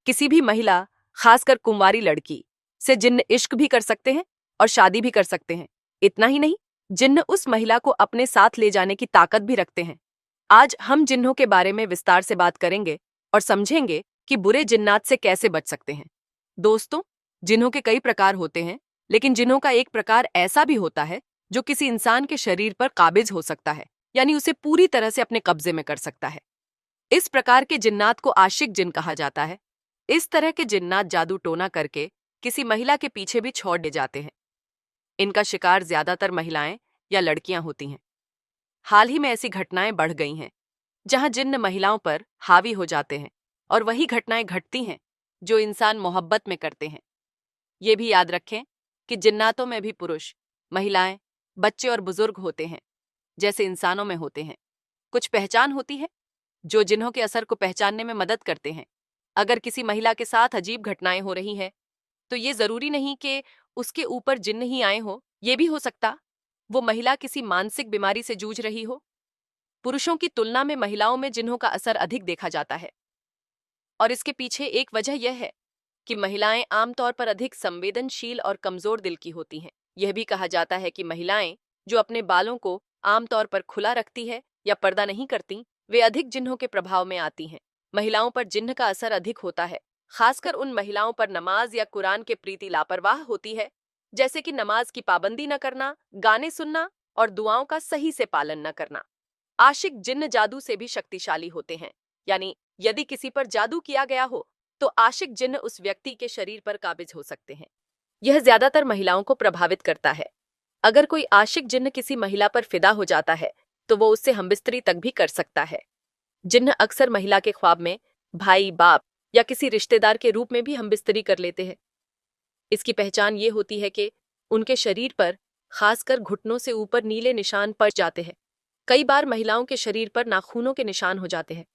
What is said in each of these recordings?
किसी भी महिला, खासकर कुंवारी लड़की, से जिन्न इश्क भी कर सकते हैं और शादी भी कर सकते हैं। इतना ही नहीं, जिन्न उस महिला को अपने साथ ले जाने की ताकत भी रखते हैं। आज हम जिन्नों के बारे में विस्तार से बात करेंगे और समझेंगे कि बुरे जिन्नात से कैसे बच सकते हैं। दोस्तों, जिन्नों के कई प्रकार होते हैं, लेकिन जिन्नों का एक प्रकार ऐसा भी होता है जो किसी इंसान के शरीर पर काबिज हो सकता है, यानी उसे पूरी तरह से अपने कब्जे में कर सकता है। इस प्रकार के जिन्नात को आशिक जिन कहा जाता है। इस तरह के जिन्नात जादू टोना करके किसी महिला के पीछे भी छोड़ दे जाते हैं। इनका शिकार ज्यादातर महिलाएं या लड़कियां होती हैं। हाल ही में ऐसी घटनाएं बढ़ गई हैं जहां जिन्न महिलाओं पर हावी हो जाते हैं और वही घटनाएं घटती हैं जो इंसान मोहब्बत में करते हैं। ये भी याद रखें कि जिन्नातों में भी पुरुष, महिलाएं, बच्चे और बुजुर्ग होते हैं, जैसे इंसानों में होते हैं। कुछ पहचान होती है जो जिन्हों के असर को पहचानने में मदद करते हैं। अगर किसी महिला के साथ अजीब घटनाएं हो रही हैं, तो ये जरूरी नहीं कि उसके ऊपर जिन्न ही आए हो। ये भी हो सकता वो महिला किसी मानसिक बीमारी से जूझ रही हो। पुरुषों की तुलना में महिलाओं में जिन्हों का असर अधिक देखा जाता है, और इसके पीछे एक वजह यह है कि महिलाएं आमतौर पर अधिक संवेदनशील और कमजोर दिल की होती हैं। यह भी कहा जाता है कि महिलाएं जो अपने बालों को आमतौर पर खुला रखती है या पर्दा नहीं करती, वे अधिक जिन्हों के प्रभाव में आती हैं। महिलाओं पर जिन्न का असर अधिक होता है, खासकर उन महिलाओं पर नमाज या कुरान के प्रति लापरवाह होती है, जैसे कि नमाज की पाबंदी न करना, गाने सुनना और दुआओं का सही से पालन न करना। आशिक जिन्न जादू से भी शक्तिशाली होते हैं, यानी यदि किसी पर जादू किया गया हो तो आशिक जिन्न उस व्यक्ति के शरीर पर काबिज हो सकते हैं। यह ज्यादातर महिलाओं को प्रभावित करता है। अगर कोई आशिक जिन्न किसी महिला पर फिदा हो जाता है तो वो उससे हमबिस्तरी तक भी कर सकता है। जिन्न अक्सर महिला के ख्वाब में भाई, बाप या किसी रिश्तेदार के रूप में भी हमबिस्तरी कर लेते हैं। इसकी पहचान ये होती है कि उनके शरीर पर, खासकर घुटनों से ऊपर, नीले निशान पड़ जाते हैं। कई बार महिलाओं के शरीर पर नाखूनों के निशान हो जाते हैं,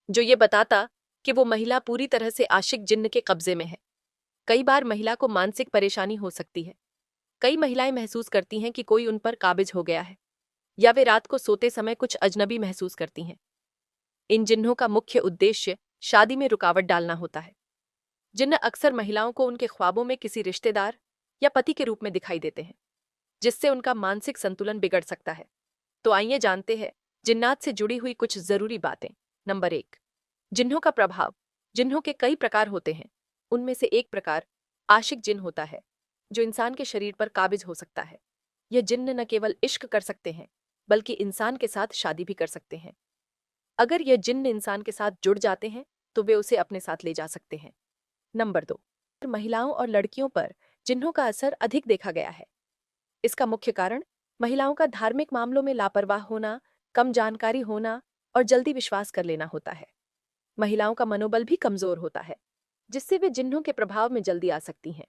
जो ये बताता कि वो महिला पूरी तरह से आशिक जिन्न के कब्जे में है। कई बार महिला को मानसिक परेशानी हो सकती है। कई महिलाएं महसूस करती हैं कि कोई उन पर काबिज हो गया है, या वे रात को सोते समय कुछ अजनबी महसूस करती हैं। इन जिन्हों का मुख्य उद्देश्य शादी में रुकावट डालना होता है। जिन्न अक्सर महिलाओं को उनके ख्वाबों में किसी रिश्तेदार या पति के रूप में दिखाई देते हैं, जिससे उनका मानसिक संतुलन बिगड़ सकता है। तो आइए जानते हैं जिन्नात से जुड़ी हुई कुछ जरूरी बातें। नंबर 1, जिन्हों का प्रभाव। जिन्हों के कई प्रकार होते हैं। उनमें से एक प्रकार आशिक जिन्न होता है, जो इंसान के शरीर पर काबिज हो सकता है। यह जिन्न न केवल इश्क कर सकते हैं, बल्कि इंसान के साथ शादी भी कर सकते हैं। अगर यह जिन्न इंसान के साथ जुड़ जाते हैं तो वे उसे अपने साथ ले जा सकते हैं। नंबर 2, महिलाओं और लड़कियों पर जिन्हों का असर अधिक देखा गया है। इसका मुख्य कारण महिलाओं का धार्मिक मामलों में लापरवाह होना, कम जानकारी होना और जल्दी विश्वास कर लेना होता है। महिलाओं का मनोबल भी कमजोर होता है, जिससे वे जिन्हों के प्रभाव में जल्दी आ सकती हैं।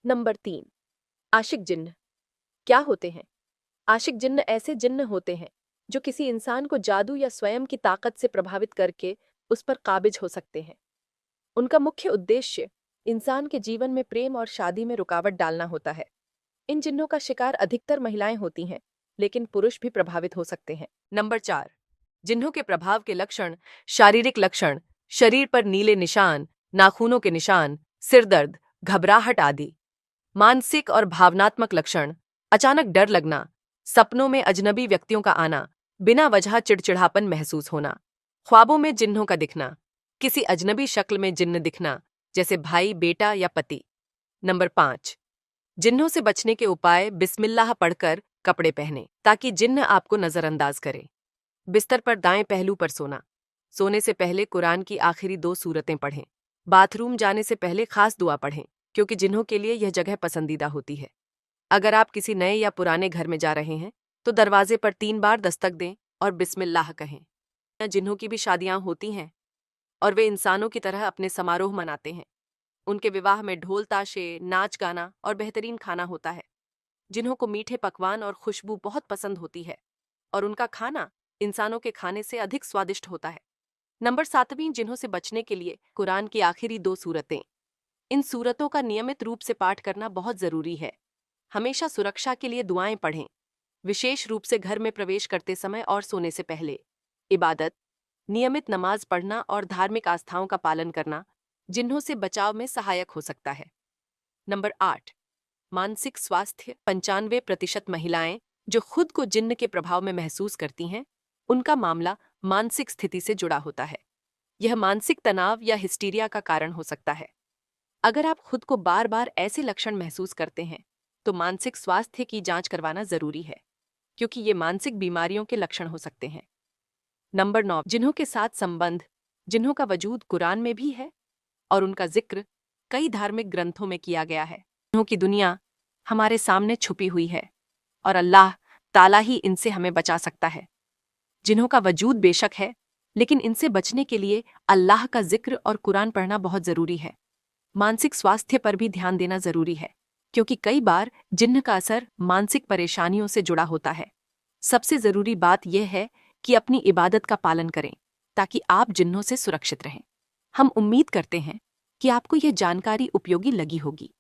नंबर 3, आशिक जिन्न क्या होते हैं? आशिक जिन्न ऐसे जिन्न होते हैं जो किसी इंसान को जादू या स्वयं की ताकत से प्रभावित करके उस पर काबिज हो सकते हैं। उनका मुख्य उद्देश्य इंसान के जीवन में प्रेम और शादी में रुकावट डालना होता है। इन जिन्नों का शिकार अधिकतर महिलाएं होती हैं, लेकिन पुरुष भी प्रभावित हो सकते हैं। नंबर 4, जिन्हों के प्रभाव के लक्षण। शारीरिक लक्षण: शरीर पर नीले निशान, नाखूनों के निशान, सिर दर्द, घबराहट आदि। मानसिक और भावनात्मक लक्षण: अचानक डर लगना, सपनों में अजनबी व्यक्तियों का आना, बिना वजह चिड़चिड़ापन महसूस होना, ख्वाबों में जिन्हों का दिखना, किसी अजनबी शक्ल में जिन्न दिखना, जैसे भाई, बेटा या पति। नंबर 5, जिन्हों से बचने के उपाय। बिस्मिल्लाह पढ़कर कपड़े पहने ताकि जिन्न आपको नजरअंदाज करे। बिस्तर पर दाएं पहलू पर सोना। सोने से पहले कुरान की आखिरी 2 सूरतें पढ़ें। बाथरूम जाने से पहले खास दुआ पढ़ें, क्योंकि जिन्हों के लिए यह जगह पसंदीदा होती है। अगर आप किसी नए या पुराने घर में जा रहे हैं तो दरवाजे पर 3 बार दस्तक दें और बिस्मिल्लाह कहें। जिन्हों की भी शादियां होती हैं और वे इंसानों की तरह अपने समारोह मनाते हैं। उनके विवाह में ढोल ताशे, नाच गाना और बेहतरीन खाना होता है। जिन्हों को मीठे पकवान और खुशबू बहुत पसंद होती है, और उनका खाना इंसानों के खाने से अधिक स्वादिष्ट होता है। नंबर 7, जिन्हों से बचने के लिए कुरान की आखिरी 2 सूरतें। इन सूरतों का नियमित रूप से पाठ करना बहुत जरूरी है। हमेशा सुरक्षा के लिए दुआएं पढ़ें, विशेष रूप से घर में प्रवेश करते समय और सोने से पहले। इबादत, नियमित नमाज पढ़ना और धार्मिक आस्थाओं का पालन करना जिन्हों से बचाव में सहायक हो सकता है। नंबर 8, मानसिक स्वास्थ्य। 95% महिलाएं जो खुद को जिन्न के प्रभाव में महसूस करती हैं, उनका मामला मानसिक स्थिति से जुड़ा होता है। यह मानसिक तनाव या हिस्टीरिया का कारण हो सकता है। अगर आप खुद को बार बार ऐसे लक्षण महसूस करते हैं, तो मानसिक स्वास्थ्य की जांच करवाना जरूरी है, क्योंकि ये मानसिक बीमारियों के लक्षण हो सकते हैं। नंबर 9, जिन्हों के साथ संबंध। जिन्हों का वजूद कुरान में भी है और उनका जिक्र कई धार्मिक ग्रंथों में किया गया है। जिन्हों की दुनिया हमारे सामने छुपी हुई है और अल्लाह ताला ही इनसे हमें बचा सकता है। जिन्हों का वजूद बेशक है, लेकिन इनसे बचने के लिए अल्लाह का जिक्र और कुरान पढ़ना बहुत जरूरी है। मानसिक स्वास्थ्य पर भी ध्यान देना जरूरी है, क्योंकि कई बार जिन्न का असर मानसिक परेशानियों से जुड़ा होता है। सबसे जरूरी बात यह है कि अपनी इबादत का पालन करें, ताकि आप जिन्नों से सुरक्षित रहें। हम उम्मीद करते हैं कि आपको यह जानकारी उपयोगी लगी होगी।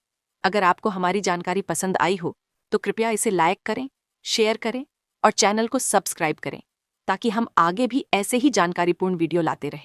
अगर आपको हमारी जानकारी पसंद आई हो, तो कृपया इसे लाइक करें, शेयर करें और चैनल को सब्सक्राइब करें, ताकि हम आगे भी ऐसे ही जानकारीपूर्ण वीडियो लाते रहें।